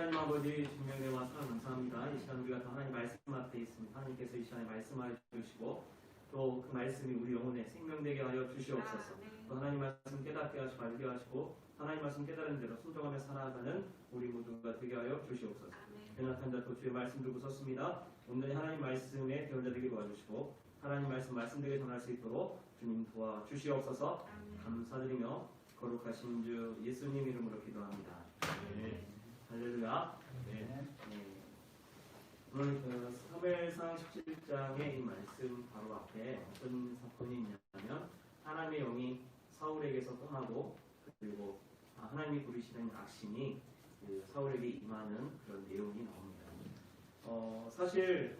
하나님 아버지 주님의 와서 감사합니다. 이 시간 우리가 다 하나님 말씀 앞에 있습니다. 하나님께서 이 시간에 말씀하여 주시고 또 그 말씀이 우리 영혼에 생명되게 하여 주시옵소서. 또 하나님 말씀 깨닫게 하시고 알게 하시고 하나님 말씀 깨달은 대로 순종하며 살아가는 우리 모두가 되게 하여 주시옵소서. 연약한 자 또 주의 말씀 들고 섰습니다. 온전히 하나님 말씀에 배운 자 되게 도와주시고 하나님 말씀되게 전할 수 있도록 주님 도와주시옵소서. 감사드리며 거룩하신 주 예수님 이름으로 기도합니다. 네. 할렐루야. 네. 오늘 그 사무엘상 17장의 이 말씀 바로 앞에 어떤 사건이 있냐면 하나님의 영이 사울에게서 떠나고 그리고 하나님이 부리시는 악신이 그 사울에게 임하는 그런 내용이 나옵니다. 사실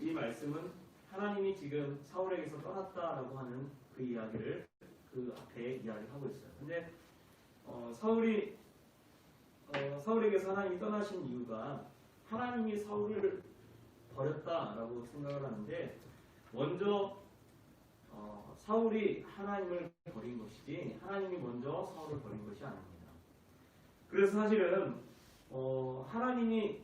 이 말씀은 하나님이 지금 사울에게서 떠났다라고 하는 그 이야기를 그 앞에 이야기하고 있어요. 근데 사울에게서 하나님이 떠나신 이유가 하나님이 사울을 버렸다라고 생각을 하는데 먼저 사울이 하나님을 버린 것이지 하나님이 먼저 사울을 버린 것이 아닙니다. 그래서 사실은 하나님이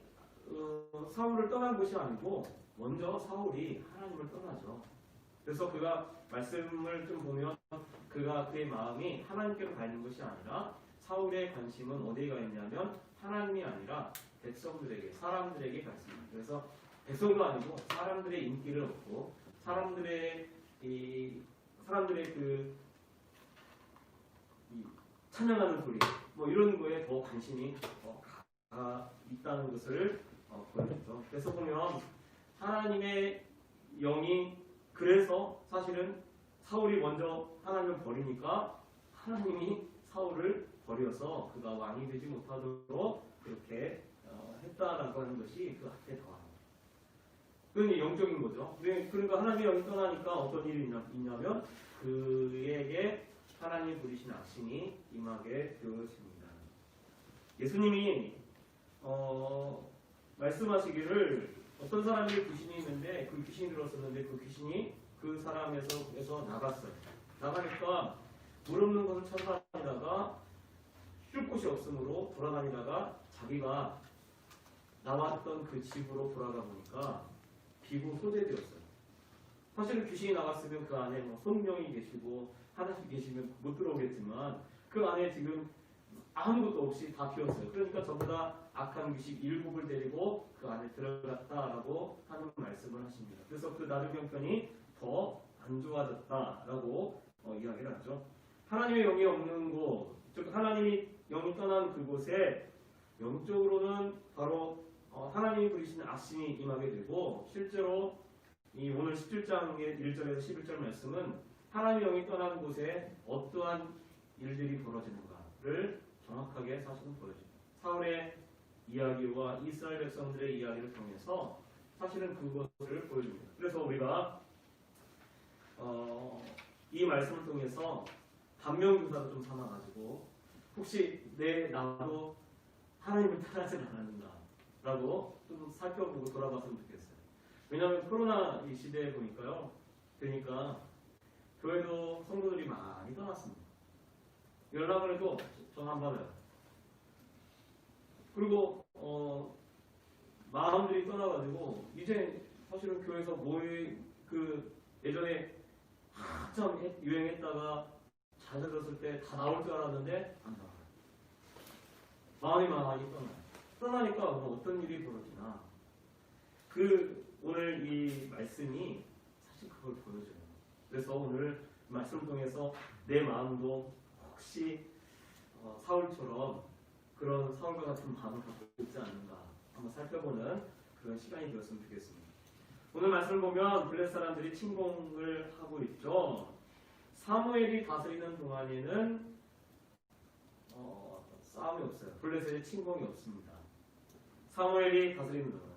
사울을 떠난 것이 아니고 먼저 사울이 하나님을 떠나죠. 그래서 그가 말씀을 좀 보면 그의 마음이 하나님께로 가 있는 것이 아니라 사울의 관심은 어디에 가 있냐면 하나님이 아니라 백성들에게, 사람들에게 가 있습니다. 그래서 백성도 아니고 사람들의 인기를 얻고 사람들의 찬양하는 소리 뭐 이런 거에 더 관심이 가 있다는 것을 보여주죠. 그래서 보면 하나님의 영이 그래서 사실은 사울이 먼저 하나님을 버리니까 하나님이 사울을 버려서 그가 왕이 되지 못하도록 그렇게 했다라고 하는 것이 그 앞에 나와요. 그건 영적인 거죠. 그러니까 하나님의 영이 떠나니까 어떤 일이 있냐면 그에게 하나님 부리신 악신이 임하게 되어집니다. 예수님이 말씀하시기를 어떤 사람이 귀신이 있는데 그 귀신이 들었었는데 그 귀신이 그 사람에서 나갔어요. 나가니까 물 없는 곳을 찾아다니다가 쉴 곳이 없으므로 돌아다니다가 자기가 나왔던 그 집으로 돌아가 보니까 비고 소재되었어요. 사실은 귀신이 나갔으면 그 안에 손님이 계시고 하나씩 계시면 못 들어오겠지만 그 안에 지금 아무것도 없이 다 비었어요. 그러니까 전부 다 악한 귀신 7을 데리고 그 안에 들어갔다라고 하는 말씀을 하십니다. 그래서 그 나주병편이 더 안 좋아졌다라고 이야기를 하죠. 하나님의 영이 없는 곳, 즉 하나님이 영이 떠난 그곳에 영적으로는 바로 하나님이 부리시는 악신이 임하게 되고 실제로 이 오늘 17장의 1절에서 11절 말씀은 하나님의 영이 떠난 곳에 어떠한 일들이 벌어지는가를 정확하게 사실은 보여줍니다. 사울의 이야기와 이스라엘 백성들의 이야기를 통해서 사실은 그것을 보여줍니다. 그래서 우리가 이 말씀을 통해서 반면교사를 좀 삼아가지고 혹시 나도 하나님을 따라하지 않았는가라고 좀 살펴보고 돌아봤으면 좋겠어요. 왜냐하면 코로나 이 시대에 보니까 교회도 성도들이 많이 떠났습니다. 연락을 해도 전화 안 받아요. 그리고 마음들이 떠나가지고 이제 사실은 교회에서 예전에 한참 유행했다가 잦아들었을 때 다 나올 줄 알았는데 안 나와요. 마음이 많이 떠나요. 떠나니까 어떤 일이 벌어지나. 오늘 이 말씀이 사실 그걸 보여줘요. 그래서 오늘 말씀을 통해서 내 마음도 혹시 사울처럼 그런 사울과 같은 마음을 갖고 있지 않는가 한번 살펴보는 그런 시간이 되었으면 좋겠습니다. 오늘 말씀을 보면 블레셋 사람들이 침공을 하고 있죠. 사무엘이 다스리는 동안에는 싸움이 없어요. 블레셋의 침공이 없습니다. 사무엘이 다스리는 동안.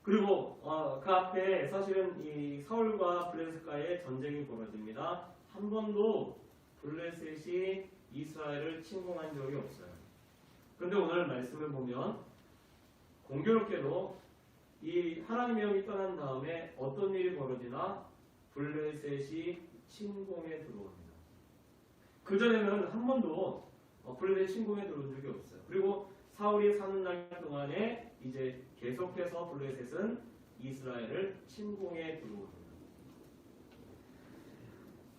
그리고 그 앞에 사실은 이 사울과 블레셋과의 전쟁이 벌어집니다. 한 번도 블레셋이 이스라엘을 침공한 적이 없어요. 그런데 오늘 말씀을 보면 공교롭게도 이 하나님의 영이 떠난 다음에 어떤 일이 벌어지나 블레셋이 침공에 들어옵니다. 그전에는 한 번도 블레셋 침공에 들어온 적이 없어요. 그리고 사울이 사는 날 동안에 이제 계속해서 블레셋은 이스라엘을 침공해 들어옵니다.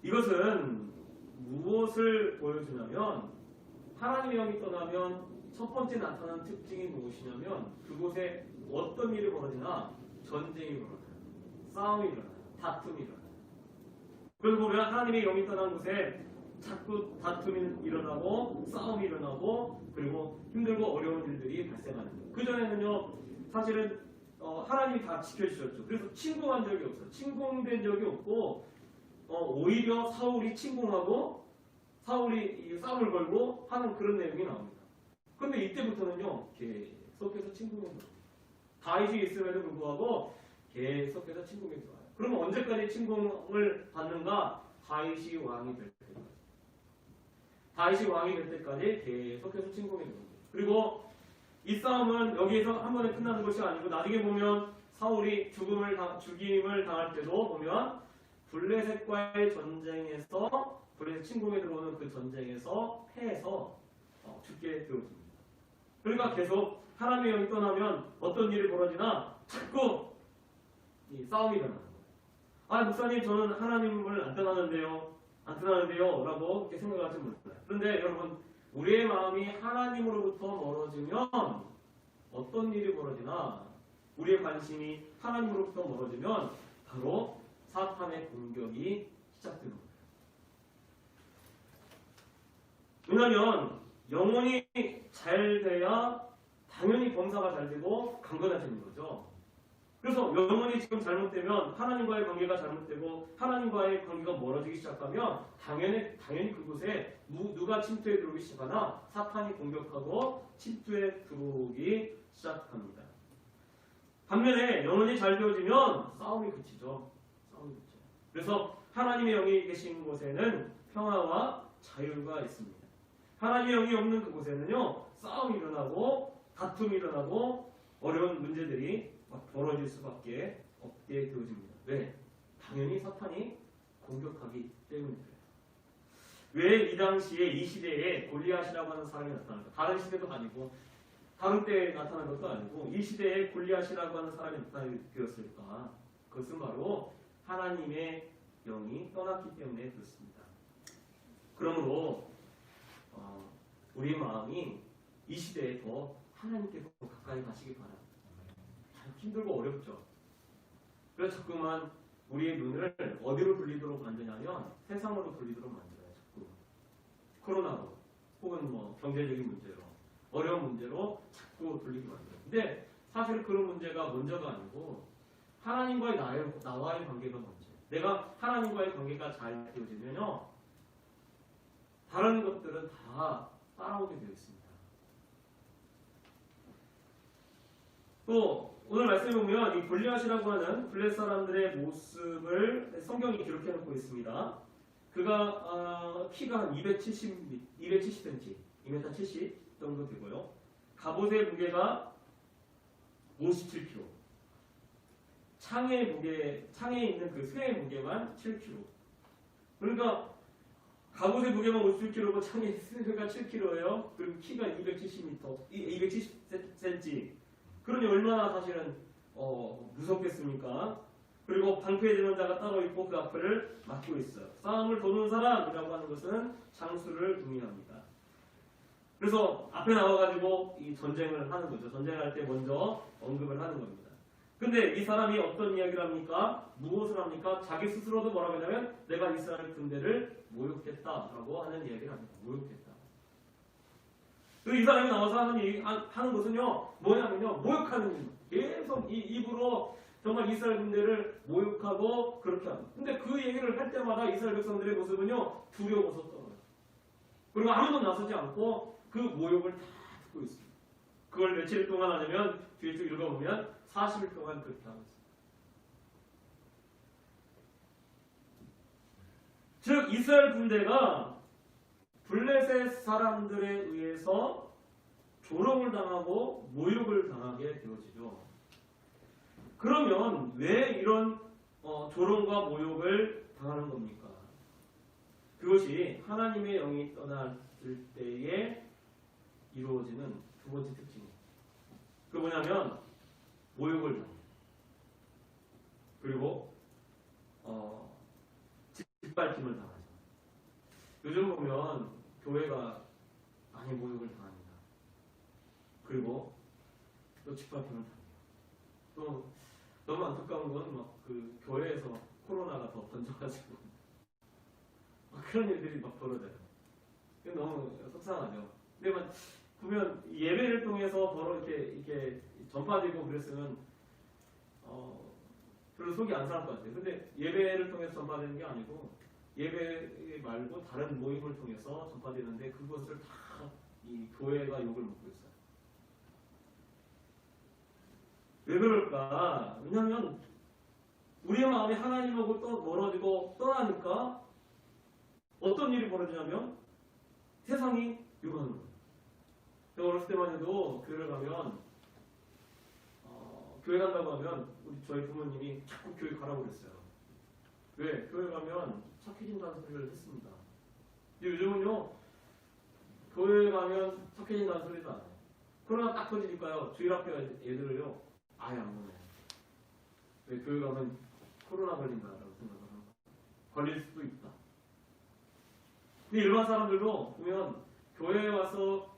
이것은 무엇을 보여주냐면 하나님의 영이 떠나면 첫 번째 나타나는 특징이 무엇이냐면 그곳에 어떤 일이 벌어지나 전쟁이 일어나요. 싸움이 일어나요. 다툼이 일어나요. 그래서 보면 하나님의 영이 떠난 곳에 자꾸 다툼이 일어나고 싸움이 일어나고 그리고 힘들고 어려운 일들이 발생하는 거예요. 그전에는요 사실은 하나님이 다 지켜주셨죠. 그래서 침공한 적이 없어요. 침공된 적이 없고 오히려 사울이 침공하고 사울이 싸움을 걸고 하는 그런 내용이 나옵니다. 그런데 이때부터는요 계속해서 침공해 들어와요. 다윗이 있음에도 불구하고 계속해서 침공해 들어와요. 그러면 언제까지 침공을 받는가? 다윗이 왕이 될 때까지. 다윗이 왕이 될 때까지 계속해서 침공해 들어옵니다. 그리고 이 싸움은 여기에서 한 번에 끝나는 것이 아니고 나중에 보면 사울이 죽임을 당할 때도 보면 블레셋과의 전쟁에서 블레셋 침공에 들어오는 그 전쟁에서 패해서 죽게 되어집니다. 그러니까 계속 하나님의 영이 떠나면 어떤 일이 벌어지나 자꾸 이 싸움이 일어나는 거예요. 아 목사님 저는 하나님을 안 떠나는데요 라고 이렇게 생각할지 몰라요. 그런데 여러분 우리의 마음이 하나님으로부터 멀어지면 어떤 일이 벌어지나 우리의 관심이 하나님으로부터 멀어지면 바로 사탄의 공격이 시작되는 거예요. 왜냐하면 영혼이 잘 돼야 당연히 범사가 잘 되고 강건해지는 거죠. 그래서 영혼이 지금 잘못되면 하나님과의 관계가 잘못되고 하나님과의 관계가 멀어지기 시작하면 당연히 그곳에 누가 침투해 들어오기 시작하나 사탄이 공격하고 침투해 들어오기 시작합니다. 반면에 영혼이 잘 되어지면 싸움이 그치죠. 그래서 하나님의 영이 계신 곳에는 평화와 자유가 있습니다. 하나님의 영이 없는 그곳에는요 싸움이 일어나고 다툼이 일어나고 어려운 문제들이 벌어질 수밖에 없게 되어집니다. 왜? 당연히 사탄이 공격하기 때문이에요. 왜 이 당시에 이 시대에 골리앗이라고 하는 사람이 나타날까? 다른 시대도 아니고 다른 때에 나타난 것도 아니고 이 시대에 골리앗이라고 하는 사람이 나타나게 되었을까? 그것은 바로 하나님의 영이 떠났기 때문에 그렇습니다. 그러므로 우리 마음이 이 시대에 더 하나님께 더 가까이 가시기 바랍니다. 힘들고 어렵죠. 그래서 자꾸만 우리의 눈을 어디로 돌리도록 만드냐면 세상으로 돌리도록 만들어요. 자꾸 코로나로 혹은 뭐 경제적인 문제로 어려운 문제로 자꾸 돌리게 만들어요. 근데 사실 그런 문제가 먼저가 아니고 하나님과의 나와의 관계가 먼저. 내가 하나님과의 관계가 잘 되어지면요 다른 것들은 다 따라오게 되어 있습니다. 또 오늘 말씀에 보면 이 골리앗이라고 하는 블레셋 사람들의 모습을 성경이 기록해 놓고 있습니다. 그가 키가 한 270cm, 2m 70 정도 되고요. 갑옷의 무게가 57kg. 창에 있는 그 쇠의 무게만 7kg. 그러니까 갑옷의 무게만 57kg고 창에 있는 쇠가 7kg예요. 그리고 키가 270cm. 그러니 얼마나 사실은 무섭겠습니까? 그리고 방패에 드는 자가 따로 있고 그 앞을 막고 있어요. 싸움을 도는 사람이라고 하는 것은 장수를 의미합니다. 그래서 앞에 나와가지고 이 전쟁을 하는 거죠. 전쟁할 때 먼저 언급을 하는 겁니다. 근데 이 사람이 어떤 이야기를 합니까? 무엇을 합니까? 자기 스스로도 뭐라고 하냐면 내가 이스라엘 군대를 모욕했다라고 하는 이야기를 합니다. 모욕했다. 이 사람이 나와서 하는 것은요, 뭐냐면요, 모욕하는 일. 계속 이 입으로 정말 이스라엘 군대를 모욕하고 그렇게 합니다. 근데 그 얘기를 할 때마다 이스라엘 백성들의 모습은요, 두려워서 떨어요. 그리고 아무도 나서지 않고 그 모욕을 다 듣고 있습니다. 그걸 며칠 동안 하냐면, 뒤에 쭉 읽어보면 40일 동안 그렇게 하고 있습니다. 즉, 이스라엘 군대가 블레셋 사람들에 의해서 조롱을 당하고 모욕을 당하게 되어지죠. 그러면 왜 이런 조롱과 모욕을 당하는 겁니까? 그것이 하나님의 영이 떠났을 때에 이루어지는 두 번째 특징입니다. 왜냐하면 모욕을 당해요. 그리고 짓밟힘을 당하죠. 요즘 보면 교회가 많이 모욕을 당합니다. 그리고 또 짓밟힘을 당해요. 또 너무 안타까운 건 막 그 교회에서 막 코로나가 더 번져가지고 막 그런 일들이 막 벌어져요. 너무 속상하죠. 근데 막 보면 예배를 통해서 이렇게 전파되고 그랬으면 별로 속이 안 상할 것 같아요. 근데 예배를 통해서 전파되는 게 아니고 예배 말고 다른 모임을 통해서 전파되는데 그것을 다 이 교회가 욕을 먹고 있어요. 왜 그럴까? 왜냐하면 우리의 마음이 하나님하고 또 멀어지고 떠나니까 어떤 일이 벌어지냐면 세상이 욕하는 거예요. 제가 어렸을 때만 해도 교회를 가면 교회 간다고 하면 저희 부모님이 자꾸 교회 가라고 그랬어요. 왜? 교회 가면 착해진다는 소리를 했습니다. 근데 요즘은요, 교회 가면 착해진다는 소리도 안 해요. 코로나 딱 터지니까요, 주일학교 애들을요, 아예 안 보내요. 왜? 교회 가면 코로나 걸린다라고 생각을 하는 거예요. 걸릴 수도 있다. 근데 일반 사람들도 보면 교회에 와서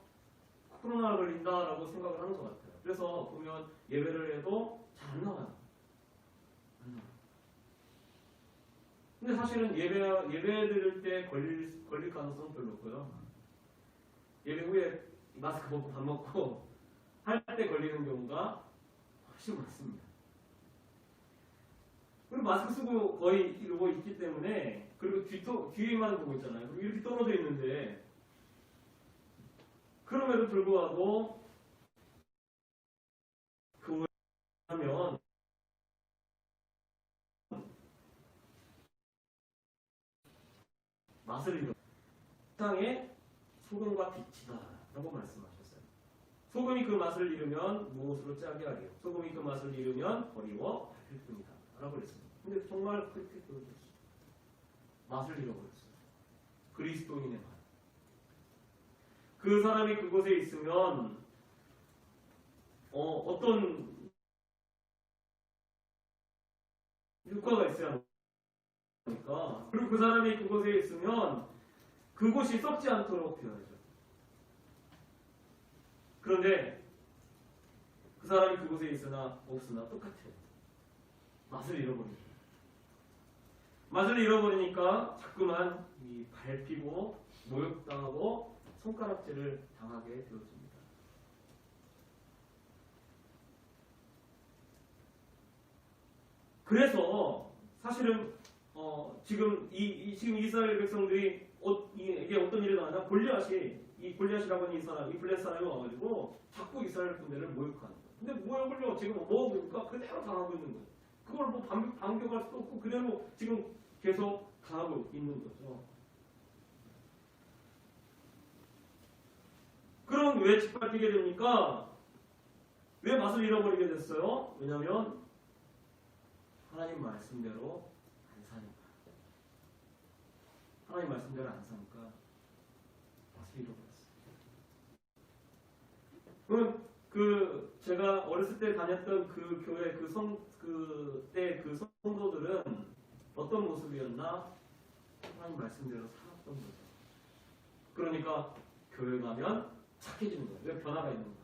코로나 걸린다라고 생각을 하는 것 같아요. 그래서 보면 예배를 해도 잘 안 나와요. 근데 사실은 예배 드릴 때 걸릴 가능성은 별로 없고요. 예배 후에 마스크 벗고 밥 먹고 할 때 걸리는 경우가 훨씬 많습니다. 그리고 마스크 쓰고 거의 이러고 있기 때문에 그리고 뒤에만 보고 있잖아요. 그리고 이렇게 떨어져 있는데 그럼에도 불구하고 교회 하면 맛을 잃어 세상의 소금과 빛이다 라고 말씀하셨어요. 소금이 그 맛을 잃으면 무엇으로 짜게 하리요? 소금이 그 맛을 잃으면 버리워 밝힐 뿐이다 라고 그랬습니다. 근데 정말 그렇게 보여줬어요. 맛을 잃어버렸어요. 그리스도인의 맛. 그 사람이 그곳에 있으면 어떤 효과가 있어야 하니까. 그리고 그 사람이 그곳에 있으면 그곳이 썩지 않도록 되어야죠. 그런데 그 사람이 그곳에 있으나 없으나 똑같아요. 맛을 잃어버리죠. 맛을 잃어버리니까 자꾸만 밟히고 모욕당하고 손가락질을 당하게 되어집니다. 그래서 사실은 지금 이스라엘 백성들이 이게 어떤 일이 나냐? 골리앗이라고 하는 이 블레셋 사람이 와가지고 자꾸 이스라엘 군대를 모욕하는 거예요. 근데 모욕을요 지금 먹으니까 그대로 당하고 있는 거예요. 그걸 뭐 반격할 수도 없고 그대로 지금 계속 당하고 있는 거죠. 그럼 왜 짓밟히게 됩니까? 왜 맛을 잃어버리게 됐어요? 왜냐하면 하나님 말씀대로 안 사니까. 하나님 말씀대로 안 사니까 맛을 잃어버렸어요. 그럼 제가 어렸을 때 다녔던 그 교회 그때 그 성도들은 어떤 모습이었나? 하나님 말씀대로 살았던 거죠. 그러니까 교회 가면 착해지는 거예요. 왜? 변화가 있는 거예요.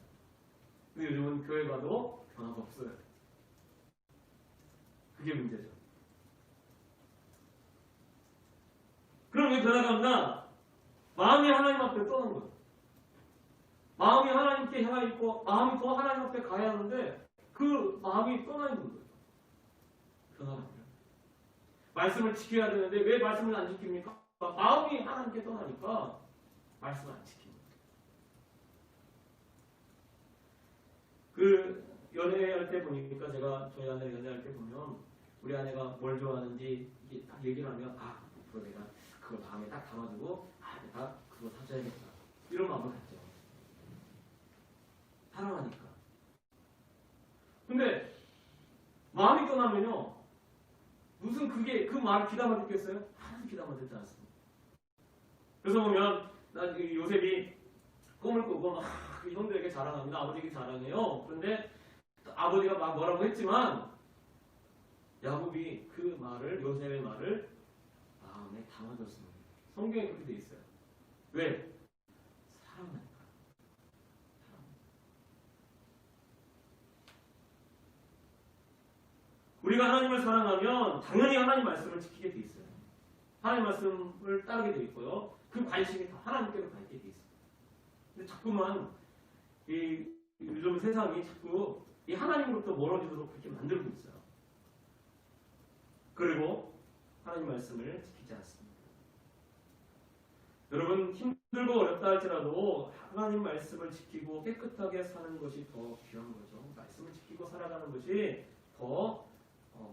근데 요즘은 교회 가도 변화가 없어요. 그게 문제죠. 그럼 왜 변화가 없나? 마음이 하나님 앞에 떠난 거예요. 마음이 하나님께 향해 있고 마음이 더 하나님 앞에 가야 하는데 그 마음이 떠나 있는 거예요. 변화가 없어요. 말씀을 지켜야 되는데 왜 말씀을 안 지킵니까? 마음이 하나님께 떠나니까 말씀을 안 지킵니다. 그 연애할 때 보니까 제가 저희 아내 연애할 때 보면 우리 아내가 뭘 좋아하는지 이게 딱 얘기를 하면 그거 내가 그거 다음에 딱 담아두고 내가 그거 사줘야겠다 이런 마음을 갖죠. 사랑하니까. 근데 마음이 떠나면요 무슨 그 말을 귀담아 듣겠어요? 하나도 귀담아 듣지 않습니다. 그래서 보면 요셉이 꿈을 꾸고 막 형들에게 자랑합니다. 아버지에게 자랑해요. 그런데 아버지가 막 뭐라고 했지만 야곱이 그 말을, 요셉의 말을 마음에 담아줬습니다. 성경에 그렇게 돼 있어요. 왜? 사랑하니까. 우리가 하나님을 사랑하면 당연히 하나님 말씀을 지키게 돼 있어요. 하나님 말씀을 따르게 돼 있고요. 그 관심이 다 하나님께로 가 있게 돼 있어요. 근데 자꾸만 요즘 세상이 자꾸 이 하나님으로부터 멀어지도록 그렇게 만들고 있어요. 그리고 하나님 말씀을 지키지 않습니다. 여러분, 힘들고 어렵다 할지라도 하나님 말씀을 지키고 깨끗하게 사는 것이 더 귀한 거죠. 말씀을 지키고 살아가는 것이 더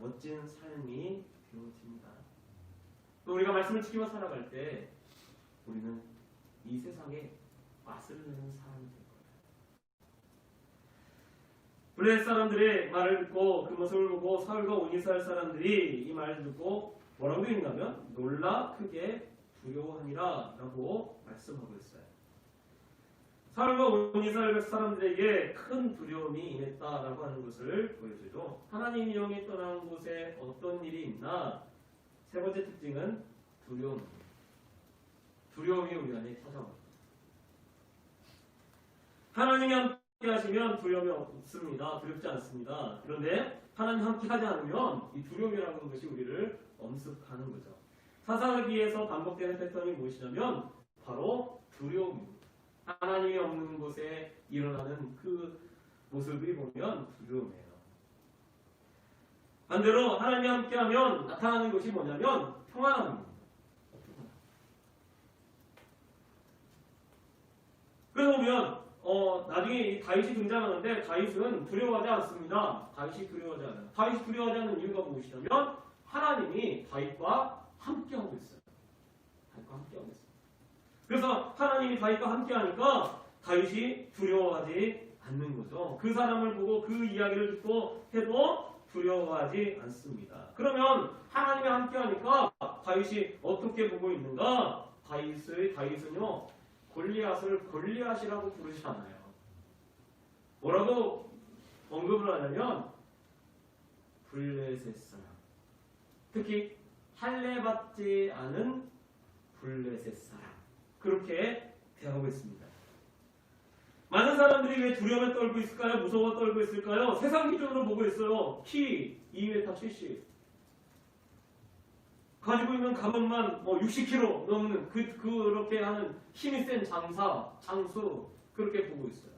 멋진 삶이 되어집니다. 또 우리가 말씀을 지키고 살아갈 때 우리는 이 세상에 맛을 내는 사람이 될 거예요. 블레셋 사람들의 말을 듣고 그 모습을 보고 사울과 온이스라엘 사람들이 이 말을 듣고 뭐라고 되어 있냐면 놀라 크게 두려워하니라 라고 말씀하고 있어요. 사울과 온이스라엘 사람들에게 큰 두려움이 임했다라고 하는 것을 보여주죠. 하나님의 영이 떠난 곳에 어떤 일이 있나? 세 번째 특징은 두려움입니다. 두려움이 우리 안에 찾아옵니다. 하나님이 함께 하시면 두려움이 없습니다. 두렵지 않습니다. 그런데 하나님 함께 하지 않으면 이 두려움이라는 것이 우리를 엄습하는 거죠. 사사기에서 반복되는 패턴이 무엇이냐면 바로 두려움입니다. 하나님이 없는 곳에 일어나는 그 모습을 보면 두려움이에요. 반대로 하나님이 함께하면 나타나는 것이 뭐냐면 평안함입니다. 그래서 보면 나중에 이 다윗이 등장하는데 다윗은 두려워하지 않습니다. 다윗이 두려워하지 않아요. 다윗이 두려워하지 않는 이유가 무엇이냐면 하나님이 다윗과 함께하고 있어요. 다윗과 함께하고 있어요. 그래서 하나님이 다윗과 함께하니까 다윗이 두려워하지 않는 거죠. 그 사람을 보고 그 이야기를 듣고 해도 두려워하지 않습니다. 그러면 하나님이 함께하니까 다윗이 어떻게 보고 있는가? 다윗은요 골리앗을 골리앗이라고 부르지 않아요. 뭐라고 언급을 하냐면 블레셋 사람, 특히 할례받지 않은 블레셋 사람, 그렇게 대하고 있습니다. 많은 사람들이 왜 두려움에 떨고 있을까요? 무서워 떨고 있을까요? 세상 기준으로 보고 있어요. 키 2m 70, 가지고 있는 가방만 60kg 넘는 그렇게 하는 힘이 센 장수, 그렇게 보고 있어요.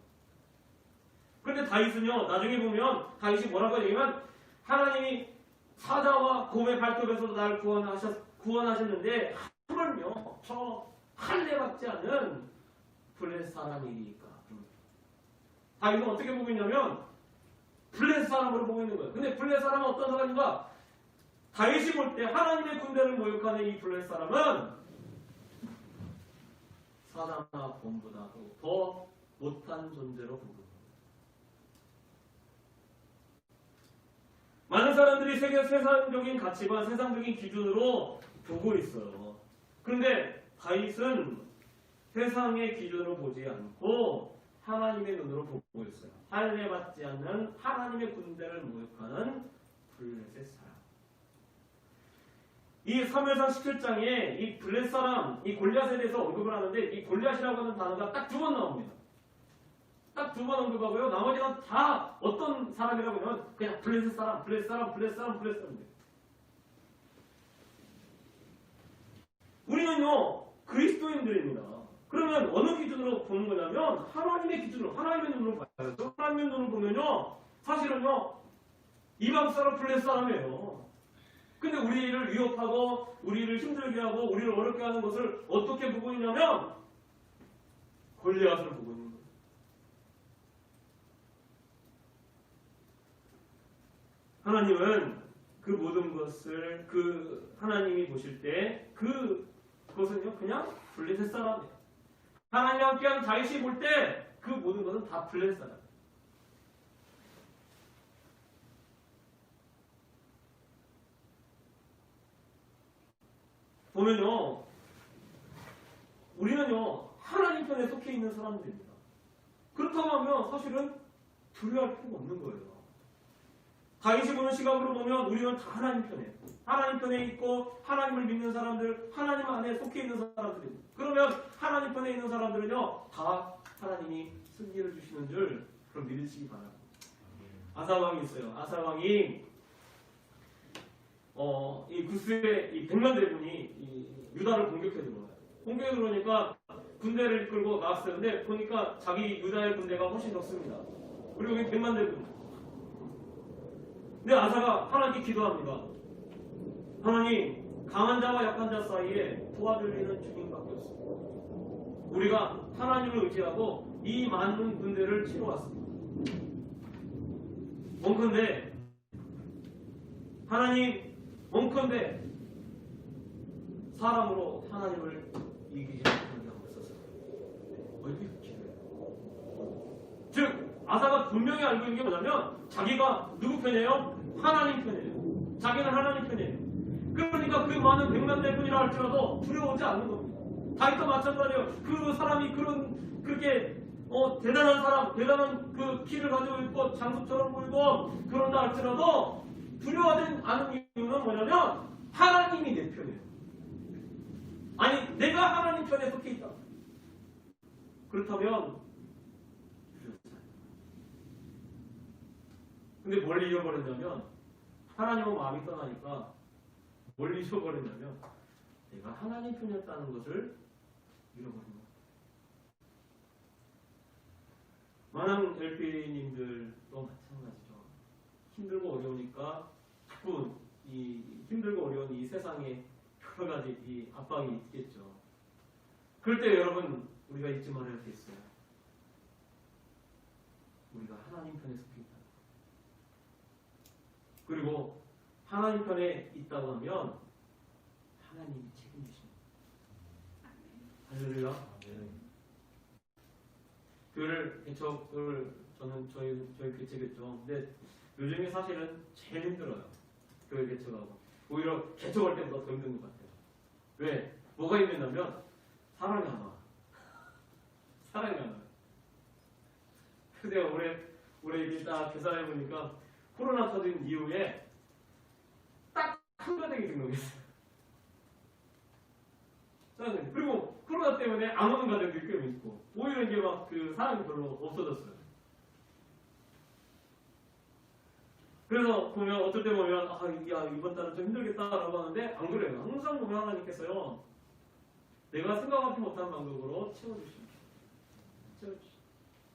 그런데 다윗은요, 나중에 보면 다윗이 뭐라고 얘기하면 하나님이 사자와 곰의 발톱에서 나를 구원하셨는데 하물며 저 할례받지 않은 블레셋 사람이니까. 다윗은 어떻게 보고 있냐면 블레셋 사람으로 보고 있는 거예요. 근데 블레셋 사람은 어떤 사람인가? 다윗이 볼 때 하나님의 군대를 모욕하는 이 블레셋 사람은 사자나 곰보다도 더 못한 존재로 보고 있습니다. 많은 사람들이 세상적인 가치관, 세상적인 기준으로 보고 있어요. 그런데 다윗은 세상의 기준으로 보지 않고 하나님의 눈으로 보고 있어요. 할례받지 않는 하나님의 군대를 모욕하는 블레셋 사람. 이 사무엘상 17장에 이 블레셋 사람, 이 골리앗에 대해서 언급을 하는데 이 골리앗이라고 하는 단어가 딱 2번 나옵니다. 딱 2번 언급하고요. 나머지는 다 어떤 사람이라고 하면 그냥 블레셋 사람. 우리는요 그리스도인들입니다. 그러면 어느 기준으로 보는 거냐면 하나님의 기준으로, 하나님의 눈으로 봐야죠. 하나님의 눈으로 보면요 사실은요 이방 사람, 블레셋 사람이에요. 근데 우리를 위협하고 우리를 힘들게 하고 우리를 어렵게 하는 것을 어떻게 보고 있냐면 골리앗을 보고 있는 거예요. 하나님은 그 모든 것을 하나님이 보실 때 그것은요 그냥 블레셋 사람이에요. 하나님과 함께한 다윗이 볼 때 그 모든 것은 다 블레셋 사람. 보면요 우리는요 하나님 편에 속해 있는 사람들입니다. 그렇다고 하면 사실은 두려워할 필요가 없는 거예요. 다윗이 보는 시각으로 보면 우리는 다 하나님 편에, 하나님 편에 있고 하나님을 믿는 사람들, 하나님 안에 속해 있는 사람들입니다. 그러면 하나님 편에 있는 사람들은요 다 하나님이 승리를 주시는 줄 그럼 믿으시기 바랍니다. 아사왕이 있어요. 아사왕이 이 구스의 이 100만 대군이 이 유다를 공격해 들어와요. 공격해 들어오니까 군대를 이끌고 나왔어요. 근데 보니까 자기 유다의 군대가 훨씬 적습니다. 그리고 여기 100만 대군. 근데 아사가 하나님께 기도합니다. 하나님, 강한 자와 약한 자 사이에 도와줄 이는 주님밖에 없습니다. 우리가 하나님을 의지하고 이 많은 군대를 치러 왔습니다. 원컨대 하나님, 원컨대 사람으로 하나님을 이기지 못하는 게 없었어요. 어떻게 기도해요? 즉 아사가 분명히 알고 있는 게 뭐냐면 자기가 누구 편이에요? 하나님 편이에요. 자기는 하나님 편이에요. 그러니까 그 많은 100만 대군이라 할지라도 두려워하지 않는 겁니다. 다윗도 마찬가지예요. 그 사람이 그렇게 대단한 사람, 대단한 그 키를 가지고 있고 장수처럼 보이고 그런다 할지라도 두려워하지 않은 이유는 뭐냐면 하나님이 내 편이에요. 아니 내가 하나님 편에 속해 있다. 그렇다면 두렵지 않아요. 근데 뭘 잃어버렸냐면 하나님은 마음이 떠나니까 뭘 잊어버렸냐면 내가 하나님 편이었다는 것을 잃어버린 거예요. 많은 LP님들도 마찬가지죠. 힘들고 어려우니까 자꾸 이 힘들고 어려운 이 세상에 여러 가지 이 압박이 있겠죠. 그럴 때 여러분 우리가 잊지 말아야 게 있어요. 우리가 하나님 편에 속해 있다. 그리고 하나님 편에 있다고 하면 하나님이 책임지십니다. 할렐루야. 교회를 개척을 저는 저희 개척했죠. 근데 요즘에 사실은 제일 힘들어요. 교회 개척하고 오히려 개척할 때보다 더 힘든 것 같아요. 왜? 뭐가 힘드냐면 사람이 안 와. 사람이 안 와요. 근데 올해 이렇게 딱 계산해 보니까 코로나 터진 이후에 딱 한 가닥이 등록했어요. 그리고 코로나 때문에 안 오는 가정들이 꽤 있고 오히려 이게 막 그 사람이 별로 없어졌어요. 그래서 보면 어떨 때 보면 야 이번 달은 좀 힘들겠다라고 하는데 안 그래요. 항상 보면 하나님께서요 내가 생각하지 못한 방법으로 채워주십니다.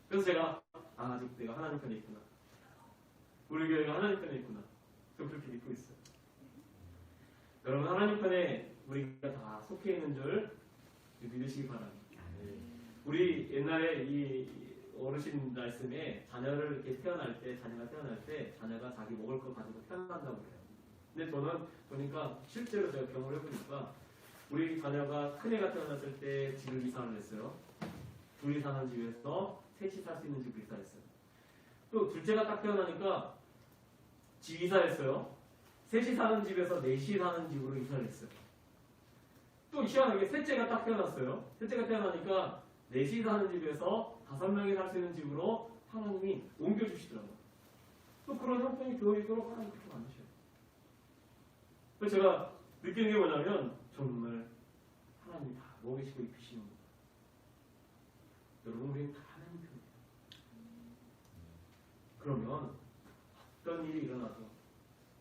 그래서 제가 아직 내가 하나님 편에 있구나. 우리 교회가 하나님 편에 있구나. 저 그렇게 믿고 있어요. 여러분 하나님 편에 우리가 다 속해 있는 줄 믿으시기 바랍니다. 우리 옛날에 이 어르신 말씀에 자녀가 태어날 때 자녀가 자기 먹을 거 가지고 태어난다고 그래요. 근데 저는 보니까 실제로 제가 경험을 해보니까 우리 자녀가 큰애가 태어났을 때 집을 이사를 했어요. 둘이 사는 집에서 셋이 살 수 있는 집을 이사했어요. 또 둘째가 딱 태어나니까 집 이사했어요. 셋이 사는 집에서 넷이 사는 집으로 이사를 했어요. 또 희한하게 셋째가 딱 태어났어요. 셋째가 태어나니까 넷이 사는 집에서 5명이 살 수 있는 집으로 하나님이 옮겨주시더라고요. 또 그런 형편이 교회이도록 하나님 그렇게 만드셔요. 그래서 제가 느끼는 게 뭐냐면 정말 하나님이 다 먹이시고 입히시는 거예요. 여러분 우리는 다 하나님 편이에요. 그러면 어떤 일이 일어나도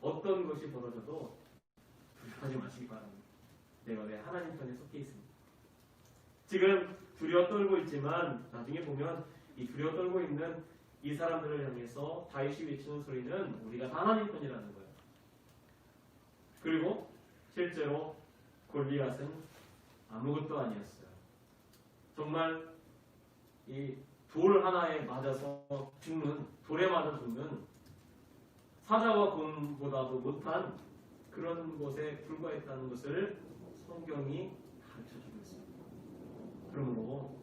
어떤 것이 벌어져도 두려워하지 마시기 바랍니다. 내가 왜 하나님 편에 속해 있습니다. 지금 두려워 떨고 있지만 나중에 보면 이 두려워 떨고 있는 이 사람들을 향해서 다윗이 외치는 소리는 우리가 다 하나님 편이라는 거예요. 그리고 실제로 골리앗은 아무것도 아니었어요. 정말 이 돌 하나에 맞아서 죽는, 돌에 맞아 죽는 사자와 곰보다도 못한 그런 것에 불과했다는 것을 성경이 가르쳐주고 있습니다. 그러므로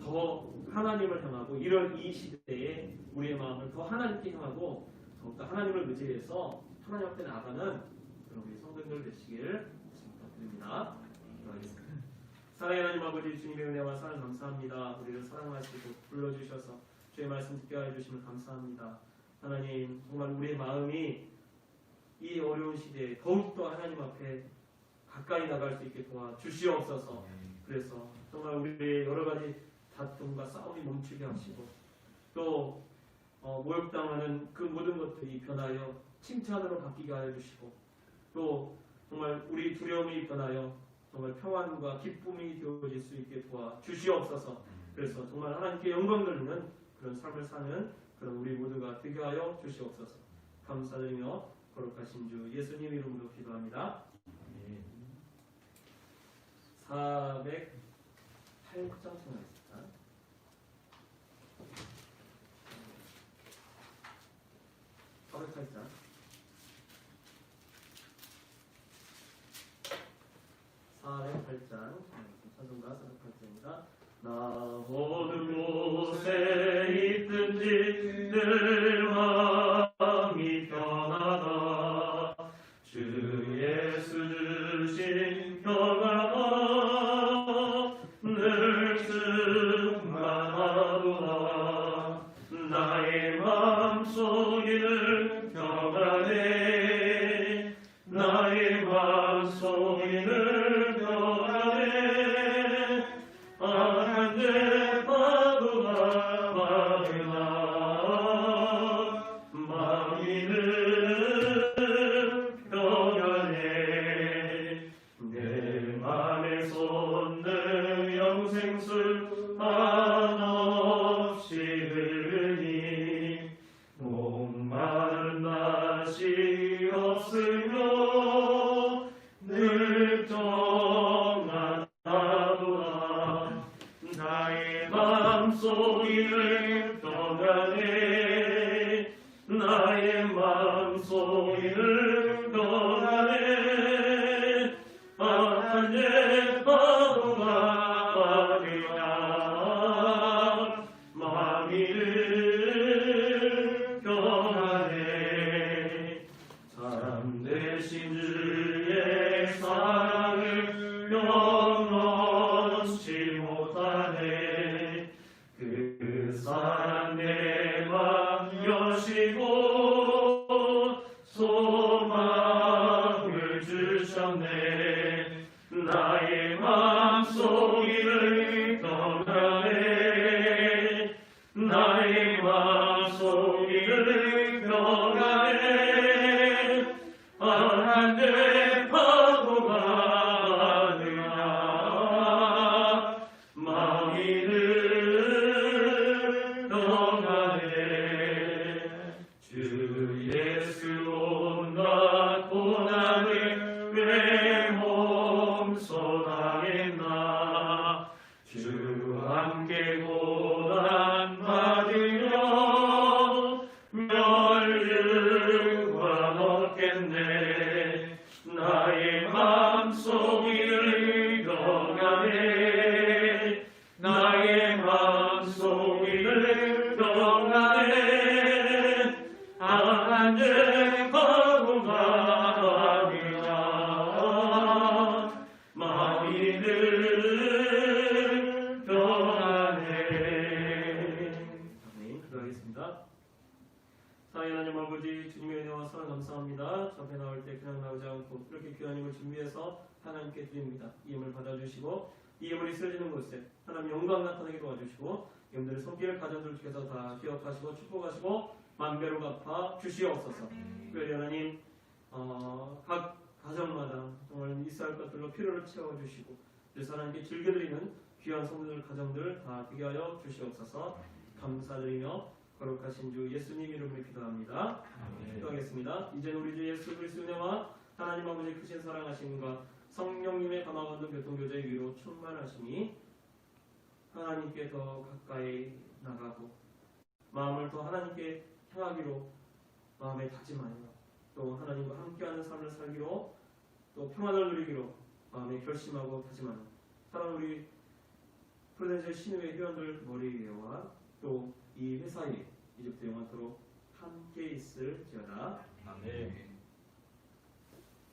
더 하나님을 향하고 이런 이 시대에 우리의 마음을 더 하나님께 향하고 더욱더 하나님을 의지해서 하나님 앞에 나아가는 그런 우리 성도들 되시길 부탁드립니다. 기도하겠습니다. 사랑의 하나님 아버지, 주님의 은혜와 사랑 감사합니다. 우리를 사랑하시고 불러주셔서 주의 말씀 듣게 해주시면 감사합니다. 하나님 정말 우리의 마음이 이 어려운 시대에 더욱더 하나님 앞에 가까이 나갈 수 있게 도와주시옵소서. 그래서 정말 우리의 여러 가지 다툼과 싸움이 멈추게 하시고 또 모욕당하는 그 모든 것들이 변하여 칭찬으로 바뀌게 하여 주시고 또 정말 우리 두려움이 변하여 정말 평안과 기쁨이 되어질 수 있게 도와주시옵소서. 그래서 정말 하나님께 영광 돌리는 그런 삶을 사는 그런 우리 모두가 되게 하여 주시옵소서. 감사드리며 거룩하신 주 예수님 이름으로 기도합니다. 408장 청하겠습니다. 408장. 찬송가 408장입니다. 나 어느 곳에 있든지 늘 마음이 편하다. 주 예수 주신 평안아 늘 충만하도다. 나의 마음속에 늘 평안해. 나의 마음속에 늘 평안해. 악한 내 파도가 많으나 마음이 늘 평안해. 내 맘에 솟는 영생술 한없이 흐르니 목마른 맛이 없으며 늘 정하나도다. 나의 마음속이 늘 평안해. 나의 마음속이 늘 평안해. 악한 내 파도가 많으나 마음이 늘 평안해. 참되신 주의 사랑을 영원치 못하네. 그 사랑 내 맘 여시고 소망을 주셨네. 나의 마음속이 늘 평안해. 나의 마음속이 늘 평안해. 악한 내 파도가 많으나 마음이 늘 평안해. 주 예수 온갖 고난을 왜 몸소당했나. 주 함께 고난 받으려 멸류관 없겠네. 나의 마음속이 늘 평안해. 나의 마음속이 늘 평안해. 악한 내 파도가 많으나 마음이 늘 평안해. 아멘. 기도하겠습니다. 사랑의 하나님 아버지, 주님의 은혜와 사랑 감사합니다. 저 앞에 나올 때 그냥 나오지 않고 이렇게 귀한 힘을 준비해서 하나님께 드립니다. 이 힘을 받아주시고 이 힘을 쓰여지는 곳에 하나님 영광 나타나게 도와주시고 여러분들의 손길 가정들 중에서 다 기억하시고 축복하시고 만배로 갚아 주시옵소서. 특별히 하나님 각 가정마다 정말 있어야 할 것들로 필요를 채워주시고 그래서 하나님께 즐겨드리는 귀한 성도들 가정들 다 되게 하여 주시옵소서. 감사드리며 거룩하신 주 예수님 이름으로 기도합니다. 기도하겠습니다. 이제는 우리 주 예수 그리스도의 은혜와 하나님 아버지 크신 사랑하심과 성령님의 감화받는 교통교제의 위로 충만하심이 하나님께 더 가까이 나가고 마음을 더 하나님께 향하기로 마음에 다짐하여 또 하나님과 함께하는 삶을 살기로 또 평안을 누리기로 마음에 결심하고 다짐하는 사랑하는 우리 프로덴셜 신우의 회원들 머리 위에와 또 이 회사에 이제부터 영원토록 함께 있을지어다. 아멘.